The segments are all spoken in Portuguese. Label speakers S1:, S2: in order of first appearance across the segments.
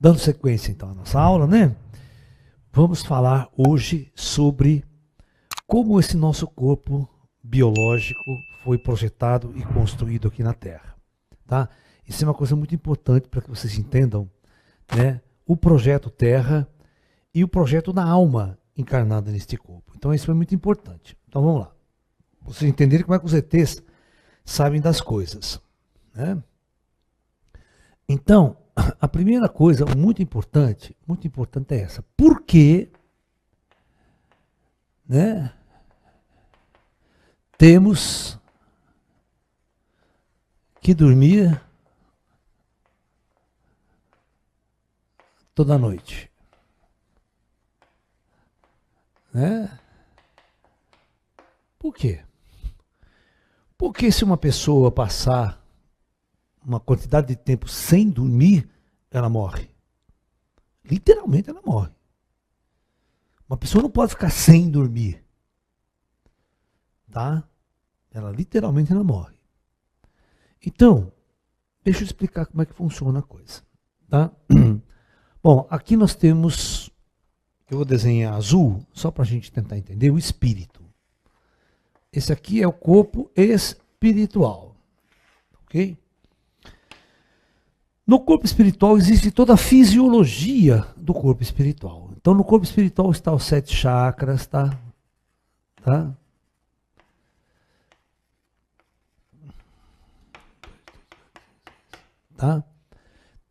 S1: Dando sequência então à nossa aula, né? Vamos falar hoje sobre como esse nosso corpo biológico foi projetado e construído aqui na Terra, tá? Isso é uma coisa muito importante para que vocês entendam, né? O projeto Terra e o projeto da alma encarnada neste corpo. Então isso é muito importante. Então vamos lá. Vocês entenderem como é que os ETs sabem das coisas, né? Então, a primeira coisa muito importante é essa. Por que, né, temos que dormir toda noite? Né? Por quê? Porque se uma pessoa passar uma quantidade de tempo sem dormir, ela morre. Literalmente ela morre. Uma pessoa não pode ficar sem dormir. Tá? Ela literalmente ela morre. Então, deixa eu explicar como é que funciona a coisa. Tá? Bom, aqui nós temos, eu vou desenhar azul, só para a gente tentar entender, o espírito. Esse aqui é o corpo espiritual. Ok? No corpo espiritual existe toda a fisiologia do corpo espiritual. Então no corpo espiritual está os 7 chakras, tá? Tá?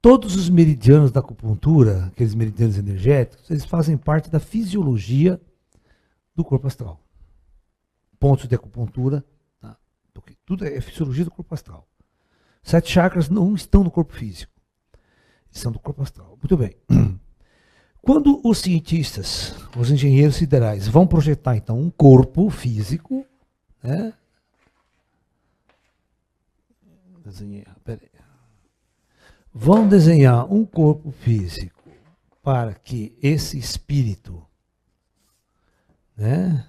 S1: Todos os meridianos da acupuntura, aqueles meridianos energéticos, eles fazem parte da fisiologia do corpo astral. Pontos de acupuntura, tá? Porque tudo é fisiologia do corpo astral. 7 chakras não estão no corpo físico. Eles são do corpo astral. Muito bem. Quando os cientistas, os engenheiros siderais, vão projetar, então, um corpo físico, né? Vão desenhar um corpo físico para que esse espírito, né,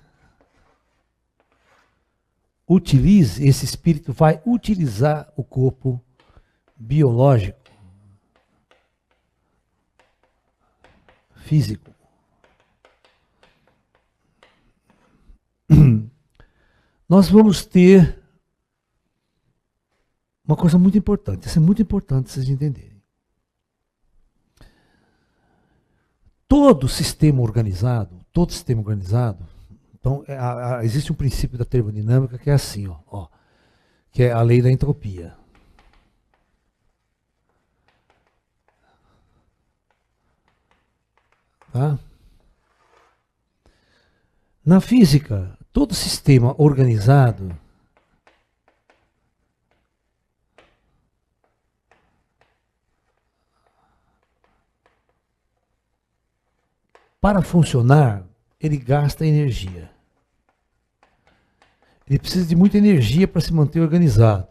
S1: utilize, esse espírito vai utilizar o corpo biológico, físico. Nós vamos ter uma coisa muito importante, isso é muito importante vocês entenderem. Todo sistema organizado, então, existe um princípio da termodinâmica que é assim, ó, que é a lei da entropia. Tá? Na física, todo sistema organizado para funcionar, ele gasta energia. Ele precisa de muita energia para se manter organizado.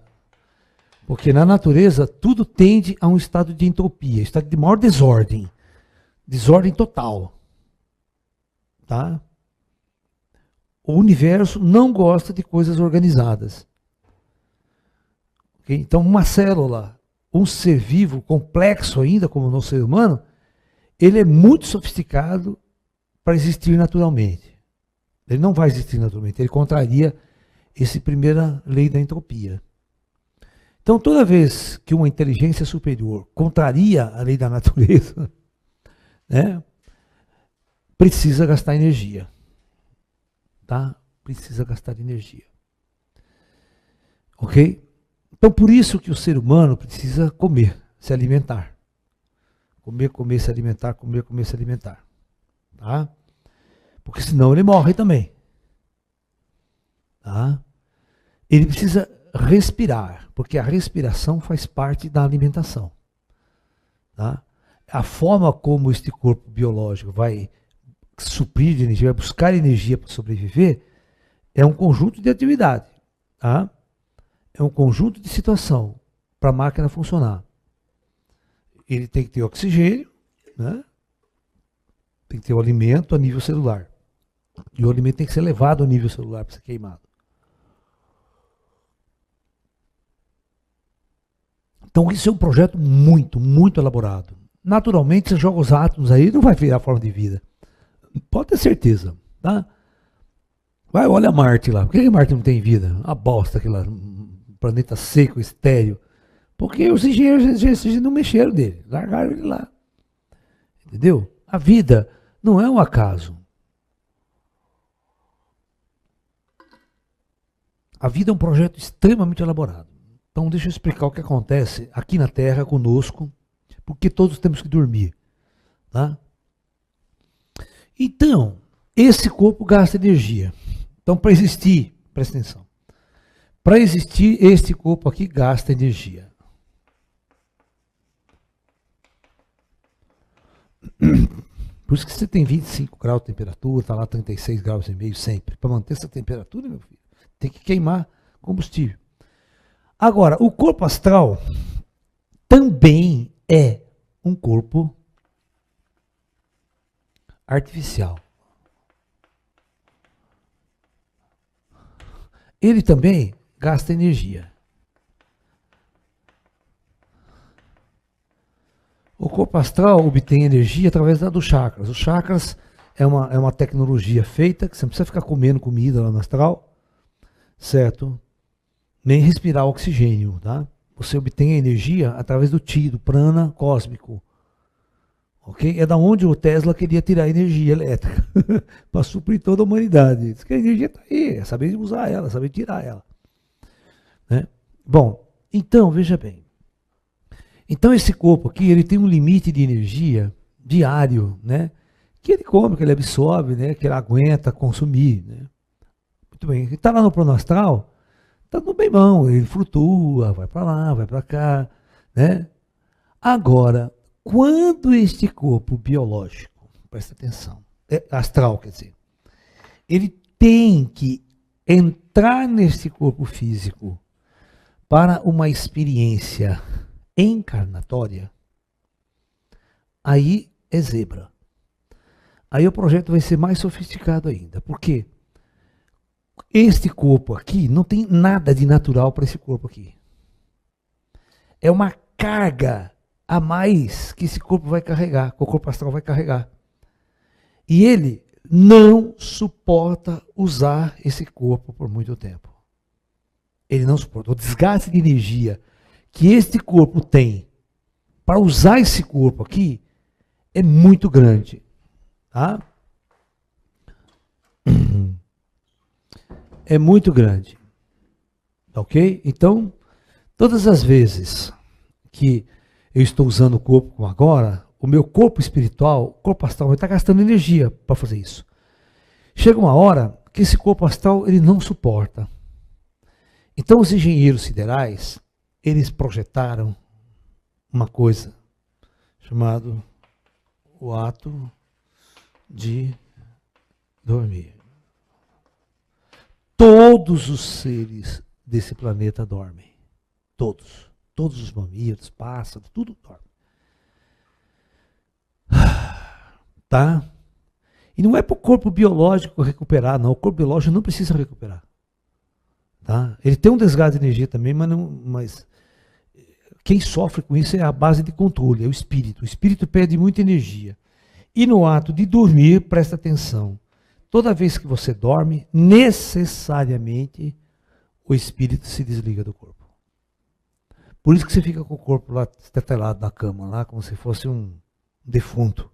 S1: Porque na natureza tudo tende a um estado de entropia, estado de maior desordem. Desordem total. Tá? O universo não gosta de coisas organizadas. Okay? Então uma célula, um ser vivo complexo ainda, como o nosso ser humano, ele é muito sofisticado para existir naturalmente. Ele não vai existir naturalmente, ele contraria essa primeira lei da entropia. Então, toda vez que uma inteligência superior contraria a lei da natureza, né, precisa gastar energia. Tá? Precisa gastar energia. Ok? Então, por isso que o ser humano precisa comer, se alimentar. Comer, se alimentar, comer, se alimentar. Tá? Porque senão ele morre também. Tá? Ele precisa respirar, porque a respiração faz parte da alimentação. Tá? A forma como este corpo biológico vai suprir de energia, vai buscar energia para sobreviver, é um conjunto de atividade. Tá? É um conjunto de situação para a máquina funcionar. Ele tem que ter oxigênio, né? Tem que ter o alimento a nível celular. E o alimento tem que ser levado a nível celular para ser queimado. Então isso é um projeto muito, muito elaborado. naturalmente você joga os átomos aí, não vai virar forma de vida. Pode ter certeza, tá? Vai, olha Marte lá. Por que Marte não tem vida? A bosta, aquele lá, um planeta seco, estéreo. Porque os engenheiros não mexeram dele, largaram ele lá. Entendeu? A vida não é um acaso. A vida é um projeto extremamente elaborado. Então deixa eu explicar o que acontece aqui na Terra conosco, porque todos temos que dormir. Tá? Então, esse corpo gasta energia. Então, para existir, presta atenção, para existir, este corpo aqui gasta energia. Por isso que você tem 25 graus de temperatura, está lá 36 graus e meio sempre. Para manter essa temperatura, meu filho, tem que queimar combustível. Agora, o corpo astral também é um corpo artificial. Ele também gasta energia. O corpo astral obtém energia através dos chakras. Os chakras é uma tecnologia feita que você não precisa ficar comendo comida lá no astral, certo? Nem respirar oxigênio, tá? Você obtém a energia através do Chi, do prana cósmico. Ok? É da onde o Tesla queria tirar a energia elétrica para suprir toda a humanidade. Diz que a energia está aí, é saber usar ela, saber tirar ela. Né? Bom, então, veja bem. Então esse corpo aqui, ele tem um limite de energia diário, né? Que ele come, que ele absorve, né? Que ele aguenta consumir, né? Muito bem. Ele está lá no plano astral, está no bem mão, ele flutua, vai para lá, vai para cá, né? Agora, quando este corpo biológico, presta atenção, astral, quer dizer, ele tem que entrar nesse corpo físico para uma experiência encarnatória, aí é zebra. Aí o projeto vai ser mais sofisticado ainda. Por quê? Este corpo aqui não tem nada de natural para esse corpo aqui. É uma carga a mais que esse corpo vai carregar, que o corpo astral vai carregar. E ele não suporta usar esse corpo por muito tempo. Ele não suporta. O desgaste de energia que este corpo tem para usar esse corpo aqui é muito grande. Tá? É muito grande. Ok? Então, todas as vezes que eu estou usando o corpo como agora, o meu corpo espiritual, o corpo astral, vai estar gastando energia para fazer isso. Chega uma hora que esse corpo astral ele não suporta. Então, os engenheiros siderais, eles projetaram uma coisa chamado o ato de dormir. Todos os seres desse planeta dormem. Todos. Todos os mamíferos, pássaros, tudo dorme. Tá? E não é para o corpo biológico recuperar, não. O corpo biológico não precisa recuperar. Tá? Ele tem um desgaste de energia também, mas quem sofre com isso é a base de controle, é o espírito. O espírito perde muita energia. E no ato de dormir, presta atenção. Toda vez que você dorme, necessariamente o espírito se desliga do corpo. Por isso que você fica com o corpo lá estetelado na cama, lá, como se fosse um defunto,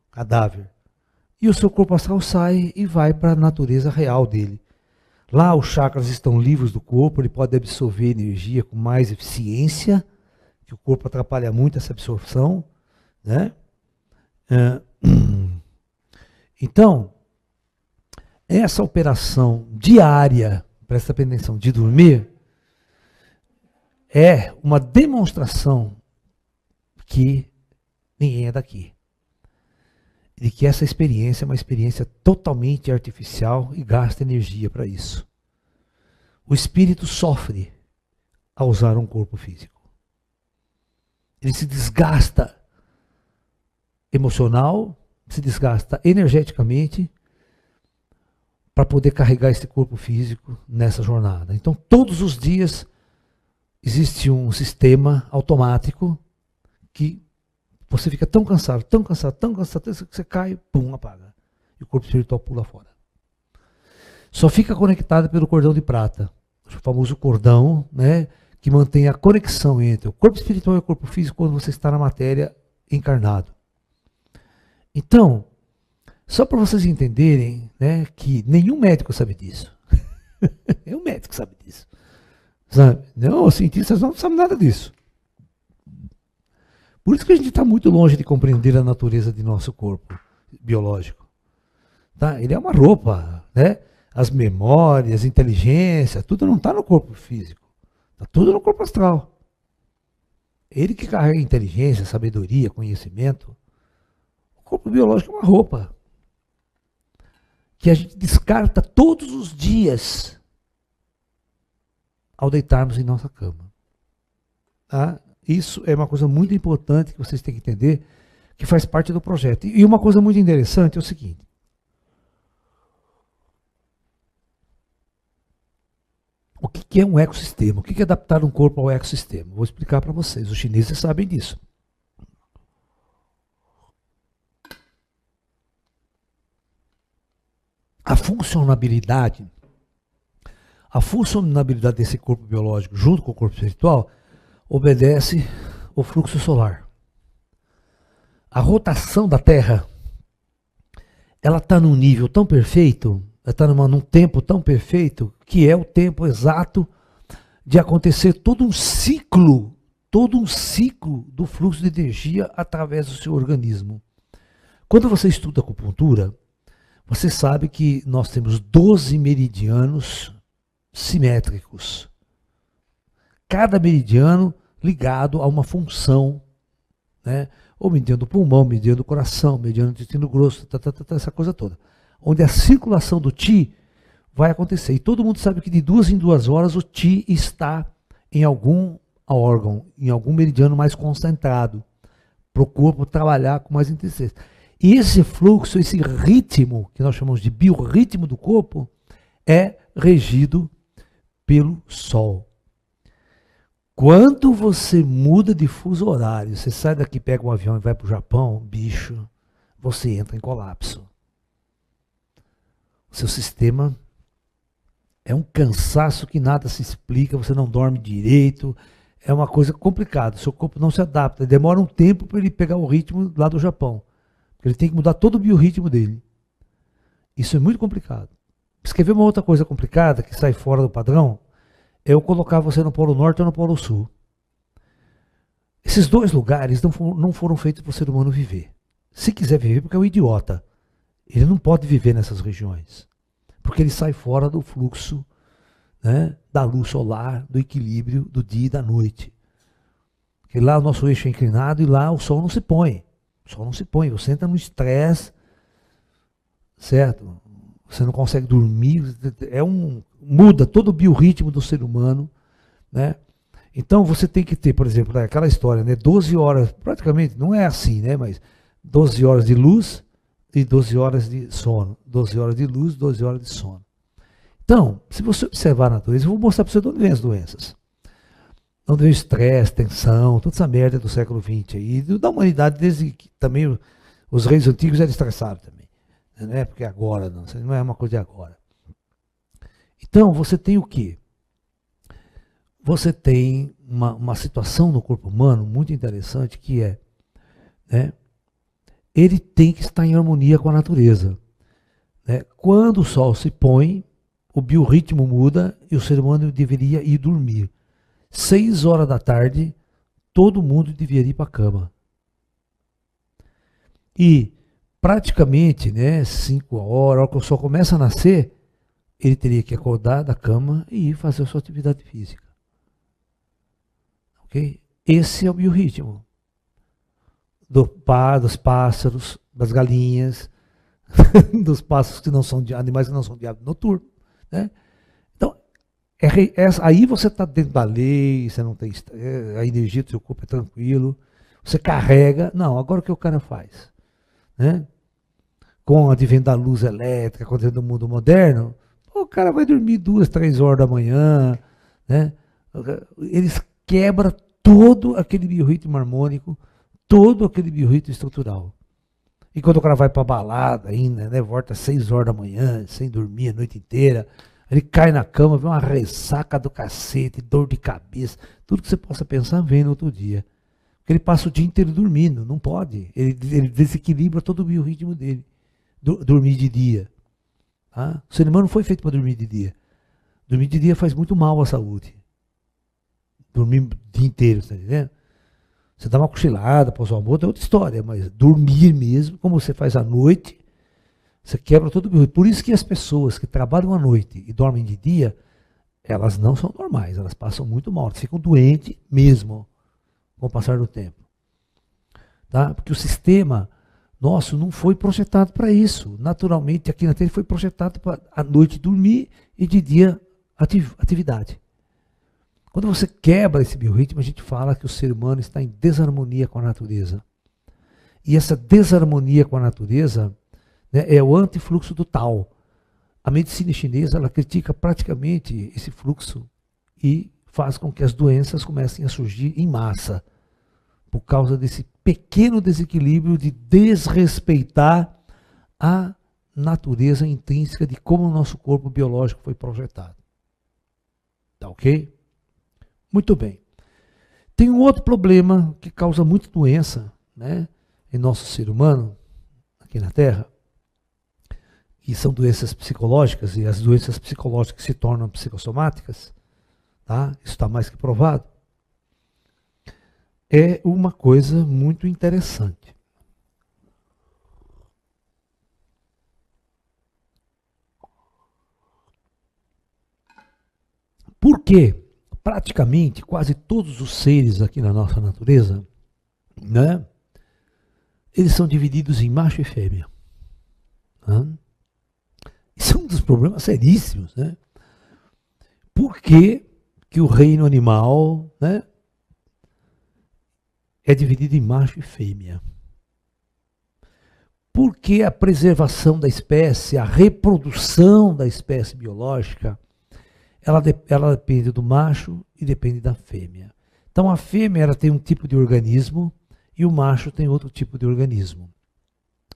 S1: cadáver. E o seu corpo astral sai e vai para a natureza real dele. Lá os chakras estão livres do corpo, ele pode absorver energia com mais eficiência, que o corpo atrapalha muito essa absorção, né? Então, essa operação diária, presta atenção, de dormir, é uma demonstração que ninguém é daqui. De que essa experiência é uma experiência totalmente artificial e gasta energia para isso. O espírito sofre ao usar um corpo físico. Ele se desgasta emocional, se desgasta energeticamente para poder carregar esse corpo físico nessa jornada. Então, todos os dias existe um sistema automático que você fica tão cansado, tão cansado, tão cansado, que você cai, pum, apaga. E o corpo espiritual pula fora. Só fica conectado pelo cordão de prata, o famoso cordão, né, que mantém a conexão entre o corpo espiritual e o corpo físico quando você está na matéria encarnado. Então, só para vocês entenderem, né, que nenhum médico sabe disso. Nenhum médico sabe disso. Sabe? Não, os cientistas não sabem nada disso. Por isso que a gente está muito longe de compreender a natureza de nosso corpo biológico. Tá? Ele é uma roupa, né? As memórias, a inteligência, tudo não está no corpo físico. Está tudo no corpo astral. Ele que carrega inteligência, sabedoria, conhecimento. O corpo biológico é uma roupa que a gente descarta todos os dias ao deitarmos em nossa cama. Tá? Isso é uma coisa muito importante que vocês têm que entender, que faz parte do projeto. E uma coisa muito interessante é o seguinte. O que é um ecossistema? O que é adaptar um corpo ao ecossistema? Vou explicar para vocês. Os chineses sabem disso. A funcionabilidade desse corpo biológico junto com o corpo espiritual obedece ao fluxo solar. A rotação da Terra, ela está num nível tão perfeito, ela está num tempo tão perfeito, que é o tempo exato de acontecer todo um ciclo do fluxo de energia através do seu organismo. Quando você estuda acupuntura, você sabe que nós temos 12 meridianos simétricos. Cada meridiano ligado a uma função, né? Ou meridiano do pulmão, meridiano do coração, meridiano do intestino grosso, essa coisa toda. Onde a circulação do Qi vai acontecer. E todo mundo sabe que de 2 em 2 horas o Qi está em algum órgão, em algum meridiano mais concentrado, para o corpo trabalhar com mais intensidade. E esse fluxo, esse ritmo, que nós chamamos de biorritmo do corpo, é regido pelo Sol. Quando você muda de fuso horário, você sai daqui, pega um avião e vai para o Japão, bicho, você entra em colapso. O seu sistema é um cansaço que nada se explica, você não dorme direito, é uma coisa complicada, o seu corpo não se adapta, demora um tempo para ele pegar o ritmo lá do Japão. Ele tem que mudar todo o biorritmo dele. Isso é muito complicado. Você quer ver uma outra coisa complicada que sai fora do padrão? É eu colocar você no Polo Norte ou no Polo Sul. Esses dois lugares não foram feitos para o ser humano viver. Se quiser viver, porque é um idiota. Ele não pode viver nessas regiões. Porque ele sai fora do fluxo, né, da luz solar, do equilíbrio do dia e da noite. Porque lá o nosso eixo é inclinado e lá o sol não se põe. O sol não se põe, você entra no estresse, certo? Você não consegue dormir, muda todo o biorritmo do ser humano, né? Então você tem que ter, por exemplo, aquela história, né? 12 horas, praticamente, não é assim, né? Mas 12 horas de luz e 12 horas de sono. 12 horas de luz, 12 horas de sono. Então, se você observar a natureza, eu vou mostrar para você de onde vem as doenças. Onde vem o estresse, tensão, toda essa merda do século XX aí, da humanidade, desde que também os reis antigos eram estressados também. Não é porque agora, não é uma coisa de agora. Então, você tem o quê? Você tem uma situação no corpo humano muito interessante que é, né, ele tem que estar em harmonia com a natureza. Né? Quando o sol se põe, o biorritmo muda e o ser humano deveria ir dormir. 6 horas da tarde, todo mundo deveria ir para a cama. E praticamente, né, 5 horas, a hora que o sol começa a nascer, ele teria que acordar da cama e ir fazer a sua atividade física. Ok? Esse é o biorritmo dos pássaros, das galinhas, dos pássaros que não são de animais que não são de hábito noturno, né? Então, aí você está dentro da lei, você não tem a energia do seu corpo é tranquilo, você carrega. Não, agora o que o cara faz? Né? Com o advento da luz elétrica, com o advento do mundo moderno, o cara vai dormir 2, 3 horas da manhã, né? Eles quebram todo aquele biorritmo harmônico, todo aquele biorritmo estrutural. E quando o cara vai para balada ainda, né, volta às 6 horas da manhã, sem dormir a noite inteira, ele cai na cama, vê uma ressaca do cacete, dor de cabeça, tudo que você possa pensar vem no outro dia. Porque ele passa o dia inteiro dormindo, não pode. Ele desequilibra todo o biorritmo dele. Dormir de dia. Tá? O ser humano não foi feito para dormir de dia. Dormir de dia faz muito mal à saúde. Dormir o dia inteiro, tá entendendo? Você dá uma cochilada após o almoço, é outra história, mas dormir mesmo, como você faz à noite, você quebra todo o biorritmo. Por isso que as pessoas que trabalham à noite e dormem de dia, elas não são normais, elas passam muito mal, elas ficam doentes mesmo com o passar do tempo. Tá? Porque o sistema nosso não foi projetado para isso. Naturalmente, aqui na Terra foi projetado para à noite dormir e de dia atividade. Quando você quebra esse biorritmo, a gente fala que o ser humano está em desarmonia com a natureza. E essa desarmonia com a natureza, né, é o antifluxo do Tao. A medicina chinesa, ela critica praticamente esse fluxo e faz com que as doenças comecem a surgir em massa, por causa desse pequeno desequilíbrio de desrespeitar a natureza intrínseca de como o nosso corpo biológico foi projetado. Tá ok? Muito bem. Tem um outro problema que causa muita doença, né, em nosso ser humano, aqui na Terra, que são doenças psicológicas, e as doenças psicológicas se tornam psicossomáticas, tá? Isso está mais que provado. É uma coisa muito interessante. Por quê? Praticamente quase todos os seres aqui na nossa natureza, né, eles são divididos em macho e fêmea. Né? Isso é um dos problemas seríssimos. Né? Por que o reino animal, né, é dividido em macho e fêmea? Por que a preservação da espécie, a reprodução da espécie biológica, ela depende do macho e depende da fêmea. Então a fêmea ela tem um tipo de organismo e o macho tem outro tipo de organismo.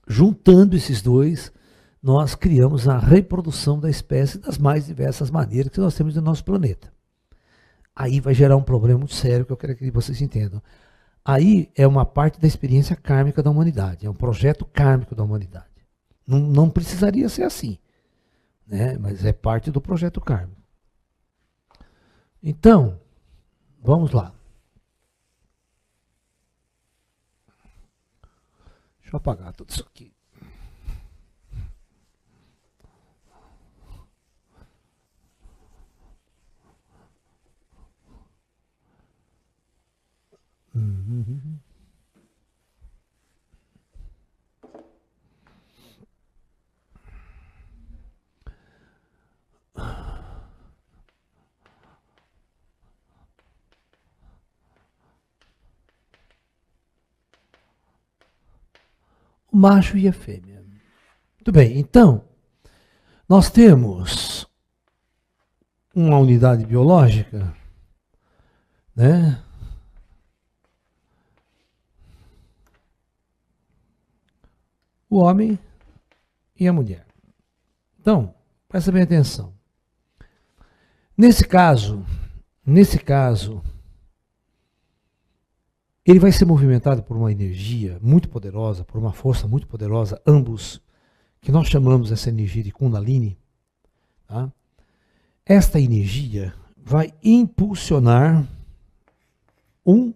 S1: Juntando esses dois, nós criamos a reprodução da espécie das mais diversas maneiras que nós temos no nosso planeta. Aí vai gerar um problema muito sério que eu quero que vocês entendam. Aí é uma parte da experiência kármica da humanidade, é um projeto kármico da humanidade. Não precisaria ser assim, né? Mas é parte do projeto kármico. Então, vamos lá. Deixa eu apagar tudo isso aqui. O macho e a fêmea. Muito bem, então, nós temos uma unidade biológica, né? O homem e a mulher. Então, presta bem atenção. Nesse caso, ele vai ser movimentado por uma energia muito poderosa, por uma força muito poderosa, ambos, que nós chamamos essa energia de Kundalini. Tá? Esta energia vai impulsionar um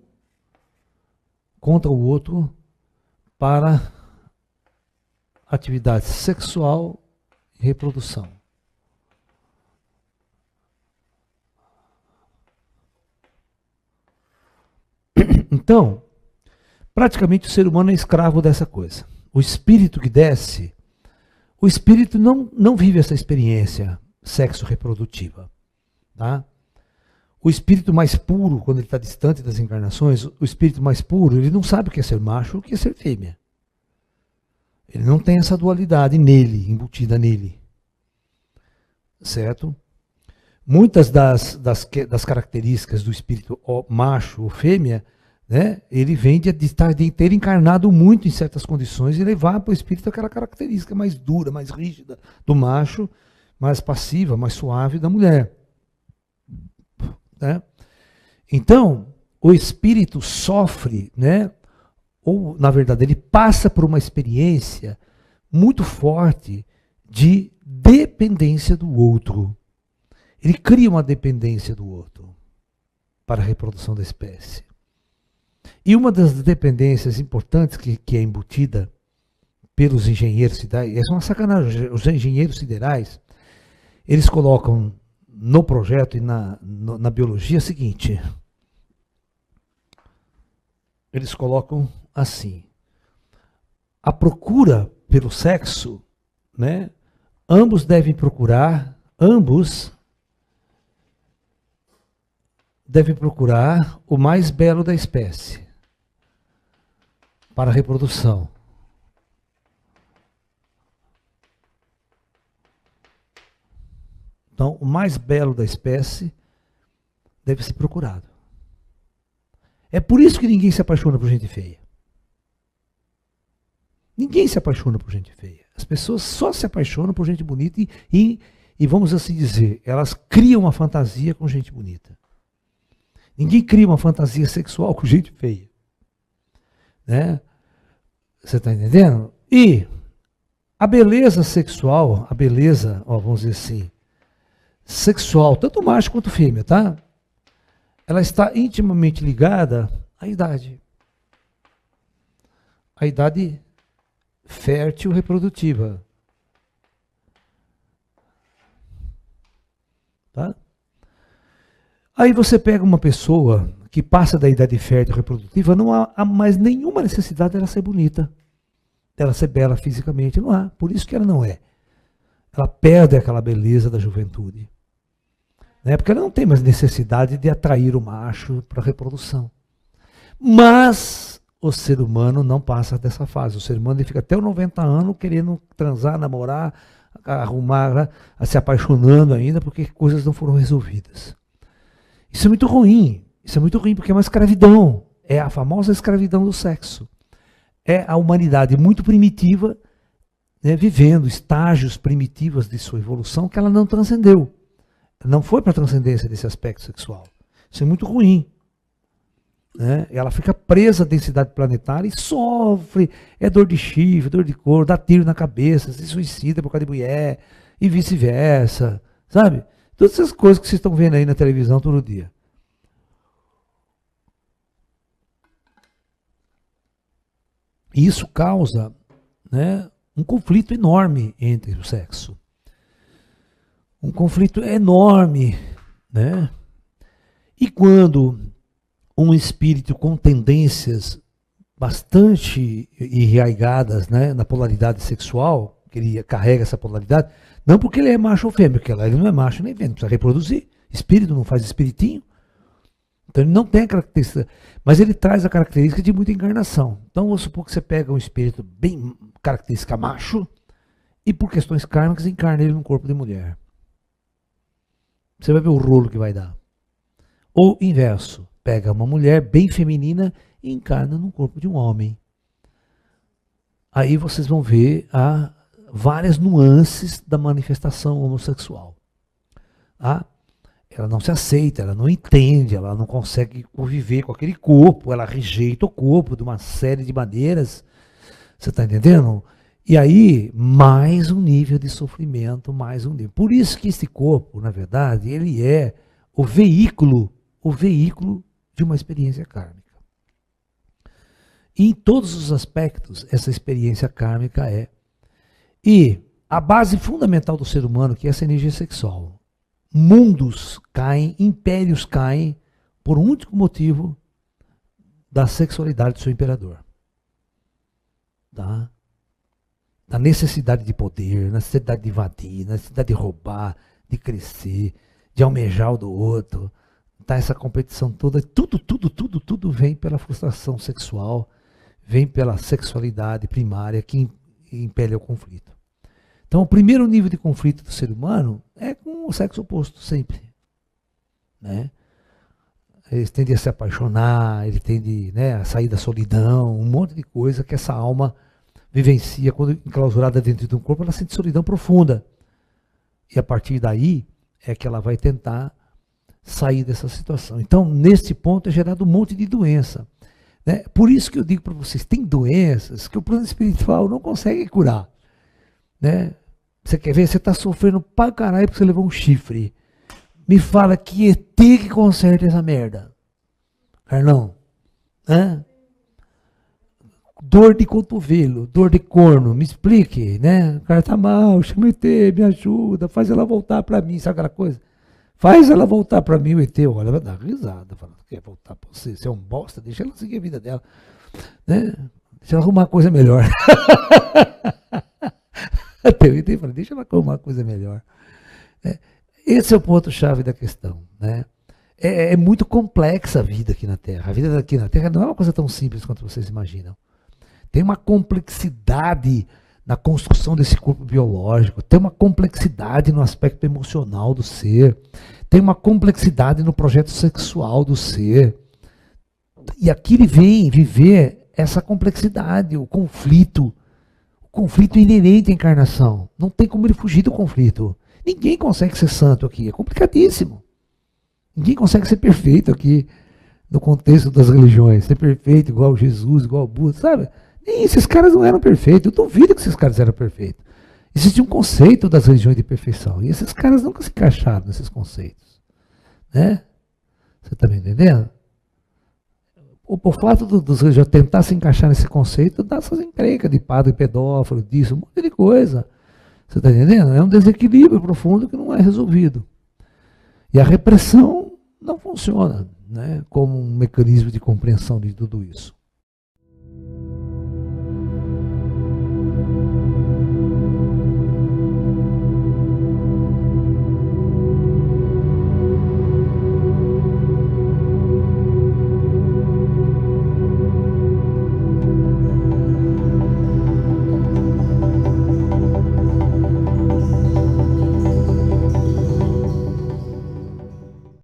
S1: contra o outro para atividade sexual e reprodução. Então, praticamente o ser humano é escravo dessa coisa. O espírito que desce, o espírito não vive essa experiência sexo-reprodutiva. Tá? O espírito mais puro, quando ele está distante das encarnações, o espírito mais puro, ele não sabe o que é ser macho ou o que é ser fêmea. Ele não tem essa dualidade nele, embutida nele. Certo? Muitas das características do espírito macho ou fêmea, né? Ele vem de ter encarnado muito em certas condições e levar para o espírito aquela característica mais dura, mais rígida do macho, mais passiva, mais suave da mulher. Né? Então, o espírito sofre, né? Ou, na verdade, ele passa por uma experiência muito forte de dependência do outro. Ele cria uma dependência do outro para a reprodução da espécie. E uma das dependências importantes que é embutida pelos engenheiros siderais, essa é uma sacanagem, os engenheiros siderais, eles colocam no projeto e na biologia o seguinte, eles colocam assim, a procura pelo sexo, né, ambos devem procurar o mais belo da espécie para a reprodução. Então, o mais belo da espécie deve ser procurado. É por isso que ninguém se apaixona por gente feia. Ninguém se apaixona por gente feia. As pessoas só se apaixonam por gente bonita e vamos assim dizer, elas criam uma fantasia com gente bonita. Ninguém cria uma fantasia sexual com gente feia. Né? Você está entendendo? E a beleza sexual, a beleza, vamos dizer assim, sexual, tanto macho quanto fêmea, tá? Ela está intimamente ligada à idade. A idade fértil reprodutiva. Tá? Aí você pega uma pessoa que passa da idade fértil reprodutiva, não há mais nenhuma necessidade dela ser bonita, dela ser bela fisicamente, não há. Por isso que ela não é. Ela perde aquela beleza da juventude. Né? Porque ela não tem mais necessidade de atrair o macho para a reprodução. Mas o ser humano não passa dessa fase. O ser humano ele fica até os 90 anos querendo transar, namorar, arrumar, se apaixonando ainda, porque coisas não foram resolvidas. Isso é muito ruim. Isso é muito ruim porque é uma escravidão. É a famosa escravidão do sexo. É a humanidade muito primitiva, né, vivendo estágios primitivos de sua evolução que ela não transcendeu. Não foi para a transcendência desse aspecto sexual. Isso é muito ruim. Né? Ela fica presa à densidade planetária e sofre. É dor de chifre, dor de couro, dá tiro na cabeça, se suicida por causa de mulher e vice-versa. Sabe? Todas essas coisas que vocês estão vendo aí na televisão todo dia. E isso causa, né, um conflito enorme entre o sexo. Um conflito enorme, né? E quando um espírito com tendências bastante enraigadas, né, na polaridade sexual, que ele carrega essa polaridade, não porque ele é macho ou fêmea, porque ele não é macho nem fêmea, precisa reproduzir. Espírito não faz espiritinho. Então ele não tem a característica, mas ele traz a característica de muita encarnação. Então vamos supor que você pega um espírito bem característica macho e por questões kármicas encarna ele num corpo de mulher. Você vai ver o rolo que vai dar. Ou inverso, pega uma mulher bem feminina e encarna num corpo de um homem. Aí vocês vão ver várias nuances da manifestação homossexual. Ela não se aceita, ela não entende, ela não consegue conviver com aquele corpo, ela rejeita o corpo de uma série de maneiras. Você está entendendo? E aí, mais um nível de sofrimento, mais um nível. Por isso que esse corpo, na verdade, ele é o veículo de uma experiência kármica. E em todos os aspectos, essa experiência kármica é. E a base fundamental do ser humano, que é essa energia sexual. Mundos caem, impérios caem, por um único motivo da sexualidade do seu imperador. Tá? Da necessidade de poder, necessidade de invadir, necessidade de roubar, de crescer, de almejar o do outro. Tá? Essa competição toda, tudo vem pela frustração sexual, vem pela sexualidade primária que impele o conflito. Então, o primeiro nível de conflito do ser humano é com o sexo oposto, sempre. Né? Eles tendem a se apaixonar, ele tende, né, a sair da solidão, um monte de coisa que essa alma vivencia quando enclausurada dentro de um corpo, ela sente solidão profunda. E a partir daí é que ela vai tentar sair dessa situação. Então, nesse ponto é gerado um monte de doença. Né? Por isso que eu digo para vocês, tem doenças que o plano espiritual não consegue curar. Né? Você quer ver? Você está sofrendo pra caralho porque você levou um chifre. Me fala que ET que conserta essa merda. Carlão. Hã? Dor de cotovelo, dor de corno, me explique, né? O cara tá mal, chama o ET, me ajuda, faz ela voltar para mim, sabe aquela coisa? Faz ela voltar para mim, o ET, olha, ela vai dar risada, falando, quer voltar para você, você é um bosta, deixa ela seguir a vida dela, né? Deixa ela arrumar uma coisa melhor. Até o ET fala, deixa ela arrumar uma coisa melhor. Esse é o ponto-chave da questão, né? É muito complexa a vida aqui na Terra. A vida aqui na Terra não é uma coisa tão simples quanto vocês imaginam. Tem uma complexidade na construção desse corpo biológico, tem uma complexidade no aspecto emocional do ser, tem uma complexidade no projeto sexual do ser. E aqui ele vem viver essa complexidade, o conflito inerente à encarnação. Não tem como ele fugir do conflito. Ninguém consegue ser santo aqui, é complicadíssimo. Ninguém consegue ser perfeito aqui, no contexto das religiões, ser perfeito igual Jesus, igual Buda, sabe? Nem esses caras não eram perfeitos, eu duvido que esses caras eram perfeitos. Existe um conceito das religiões de perfeição, e esses caras nunca se encaixaram nesses conceitos. Né? Você está me entendendo? O fato dos religiosos tentar se encaixar nesse conceito dá essas encrencas de padre pedófilo, disso, um monte de coisa. Você está entendendo? É um desequilíbrio profundo que não é resolvido. E a repressão não funciona, né, como um mecanismo de compreensão de tudo isso.